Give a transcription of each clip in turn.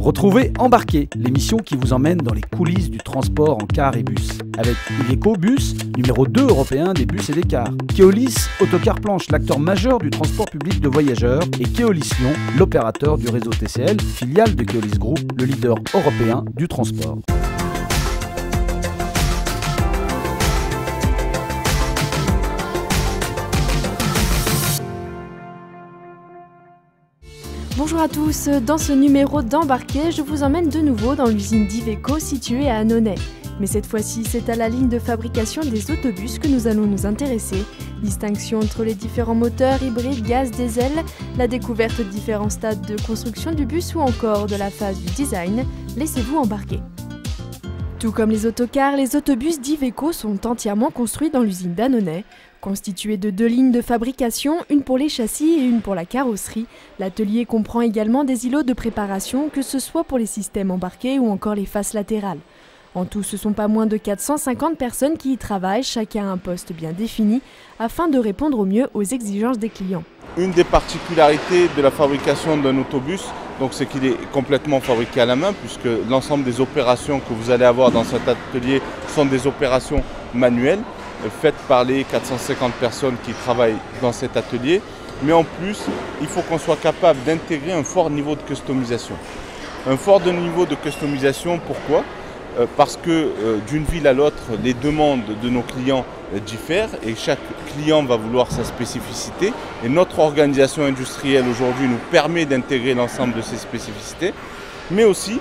Retrouvez Embarqué, l'émission qui vous emmène dans les coulisses du transport en car et bus. Avec Iveco Bus, numéro 2 européen des bus et des cars. Keolis Autocar Planche, l'acteur majeur du transport public de voyageurs. Et Keolis Lyon, l'opérateur du réseau TCL, filiale de Keolis Group, le leader européen du transport. Bonjour à tous, dans ce numéro d'Embarqué, je vous emmène de nouveau dans l'usine d'Iveco située à Annonay. Mais cette fois-ci, c'est à la ligne de fabrication des autobus que nous allons nous intéresser. Distinction entre les différents moteurs hybrides, gaz, diesel, la découverte de différents stades de construction du bus ou encore de la phase du design. Laissez-vous embarquer. Tout comme les autocars, les autobus d'Iveco sont entièrement construits dans l'usine d'Annonay. Constitué de 2 lignes de fabrication, une pour les châssis et une pour la carrosserie, l'atelier comprend également des îlots de préparation, que ce soit pour les systèmes embarqués ou encore les faces latérales. En tout, ce sont pas moins de 450 personnes qui y travaillent, chacun à un poste bien défini, afin de répondre au mieux aux exigences des clients. Une des particularités de la fabrication d'un autobus, c'est qu'il est complètement fabriqué à la main, puisque l'ensemble des opérations que vous allez avoir dans cet atelier sont des opérations manuelles, faites par les 450 personnes qui travaillent dans cet atelier. Mais en plus, il faut qu'on soit capable d'intégrer un fort niveau de customisation. Un fort niveau de customisation, pourquoi ? Parce que d'une ville à l'autre, les demandes de nos clients diffèrent et chaque client va vouloir sa spécificité. Et notre organisation industrielle aujourd'hui nous permet d'intégrer l'ensemble de ces spécificités, mais aussi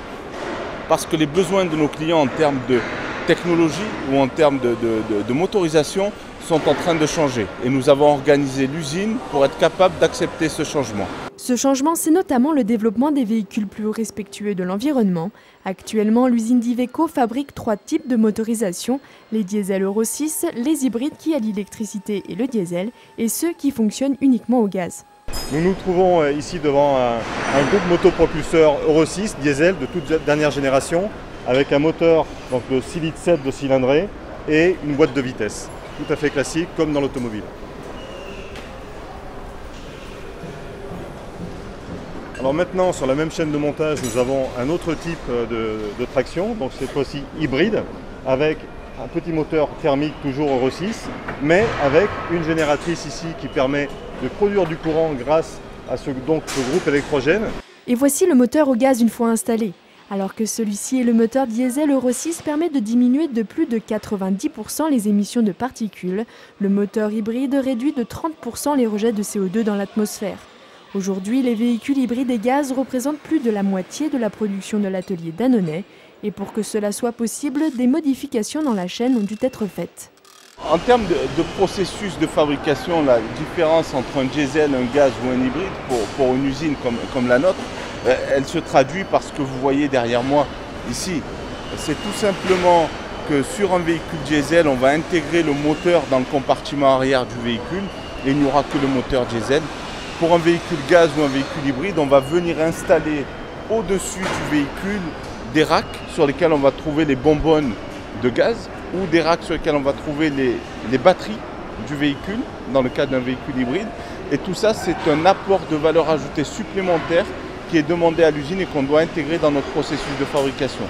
parce que les besoins de nos clients en termes de technologie ou en termes de motorisation sont en train de changer. Et nous avons organisé l'usine pour être capable d'accepter ce changement. Ce changement, c'est notamment le développement des véhicules plus respectueux de l'environnement. Actuellement, l'usine d'Iveco fabrique 3 types de motorisation, les diesels Euro 6, les hybrides qui allient l'électricité et le diesel, et ceux qui fonctionnent uniquement au gaz. Nous nous trouvons ici devant un groupe motopropulseur Euro 6 diesel de toute dernière génération, avec un moteur de 6 litres 7 de cylindrée et une boîte de vitesse, tout à fait classique comme dans l'automobile. Alors maintenant, sur la même chaîne de montage, nous avons un autre type de traction, donc cette fois-ci hybride, avec un petit moteur thermique toujours Euro 6, mais avec une génératrice ici qui permet de produire du courant grâce à ce groupe électrogène. Et voici le moteur au gaz une fois installé. Alors que celui-ci et le moteur diesel Euro 6 permet de diminuer de plus de 90% les émissions de particules, le moteur hybride réduit de 30% les rejets de CO2 dans l'atmosphère. Aujourd'hui, les véhicules hybrides et gaz représentent plus de la moitié de la production de l'atelier d'Annonay. Et pour que cela soit possible, des modifications dans la chaîne ont dû être faites. En termes de processus de fabrication, la différence entre un diesel, un gaz ou un hybride pour une usine comme la nôtre, elle se traduit par ce que vous voyez derrière moi ici. C'est tout simplement que sur un véhicule diesel, on va intégrer le moteur dans le compartiment arrière du véhicule et il n'y aura que le moteur diesel. Pour un véhicule gaz ou un véhicule hybride, on va venir installer au-dessus du véhicule des racks sur lesquels on va trouver les bonbonnes de gaz ou des racks sur lesquels on va trouver les batteries du véhicule dans le cas d'un véhicule hybride. Et tout ça, c'est un apport de valeur ajoutée supplémentaire qui est demandé à l'usine et qu'on doit intégrer dans notre processus de fabrication.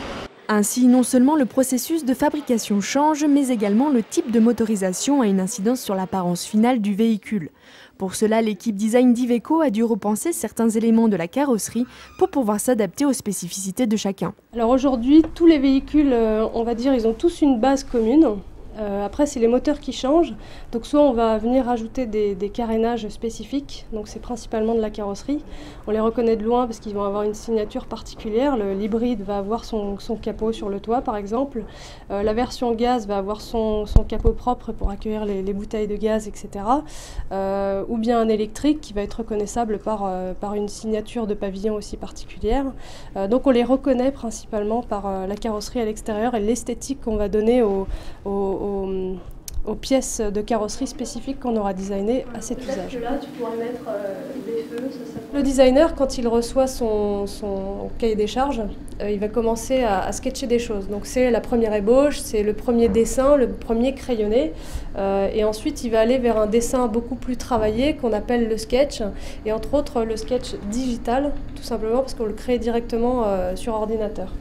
Ainsi, non seulement le processus de fabrication change, mais également le type de motorisation a une incidence sur l'apparence finale du véhicule. Pour cela, l'équipe design d'Iveco a dû repenser certains éléments de la carrosserie pour pouvoir s'adapter aux spécificités de chacun. Alors aujourd'hui, tous les véhicules, on va dire, ils ont tous une base commune. Après, c'est les moteurs qui changent. Donc soit on va venir ajouter des carénages spécifiques, donc c'est principalement de la carrosserie. On les reconnaît de loin parce qu'ils vont avoir une signature particulière. L'hybride va avoir son capot sur le toit par exemple. La version gaz va avoir son capot propre pour accueillir les bouteilles de gaz, etc. Ou bien un électrique qui va être reconnaissable par une signature de pavillon aussi particulière. Donc on les reconnaît principalement par la carrosserie à l'extérieur et l'esthétique qu'on va donner aux aux pièces de carrosserie spécifiques qu'on aura designées à cet usage. Là, tu pourrais mettre des feux. Le designer, quand il reçoit son cahier des charges, il va commencer à sketcher des choses. Donc c'est la première ébauche, c'est le premier dessin, le premier crayonné. Et ensuite, il va aller vers un dessin beaucoup plus travaillé qu'on appelle le sketch. Et entre autres, le sketch digital, tout simplement parce qu'on le crée directement sur ordinateur.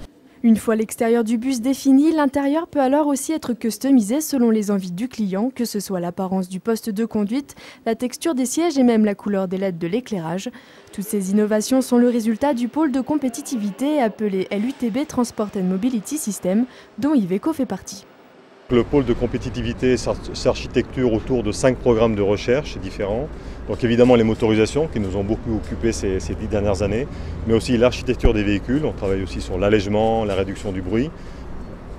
Une fois l'extérieur du bus défini, l'intérieur peut alors aussi être customisé selon les envies du client, que ce soit l'apparence du poste de conduite, la texture des sièges et même la couleur des LED de l'éclairage. Toutes ces innovations sont le résultat du pôle de compétitivité appelé LUTB Transport and Mobility System, dont Iveco fait partie. Le pôle de compétitivité s'architecture autour de 5 programmes de recherche différents. Donc évidemment les motorisations qui nous ont beaucoup occupés ces 10 dernières années, mais aussi l'architecture des véhicules. On travaille aussi sur l'allègement, la réduction du bruit.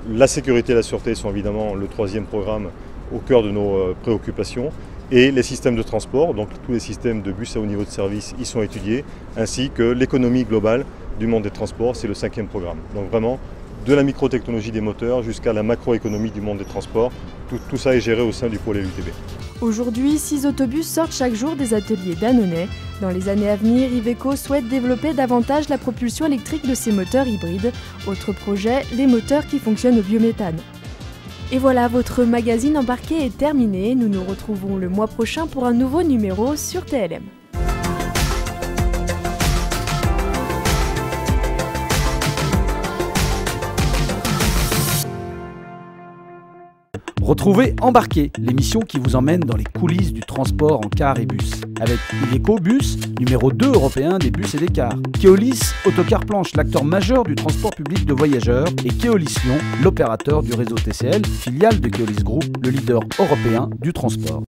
La sécurité et la sûreté sont évidemment le 3e programme au cœur de nos préoccupations. Et les systèmes de transport, donc tous les systèmes de bus à haut niveau de service y sont étudiés, ainsi que l'économie globale du monde des transports, c'est le 5e programme. Donc vraiment, de la microtechnologie des moteurs jusqu'à la macroéconomie du monde des transports, tout ça est géré au sein du pôle LUTB. Aujourd'hui, 6 autobus sortent chaque jour des ateliers d'Annonay. Dans les années à venir, Iveco souhaite développer davantage la propulsion électrique de ses moteurs hybrides. Autre projet, les moteurs qui fonctionnent au biométhane. Et voilà, votre magazine embarqué est terminé. Nous nous retrouvons le mois prochain pour un nouveau numéro sur TLM. Retrouvez Embarqué, l'émission qui vous emmène dans les coulisses du transport en car et bus. Avec Iveco Bus, numéro 2 européen des bus et des cars. Keolis Autocar Planche, l'acteur majeur du transport public de voyageurs. Et Keolis Lyon, l'opérateur du réseau TCL, filiale de Keolis Group, le leader européen du transport.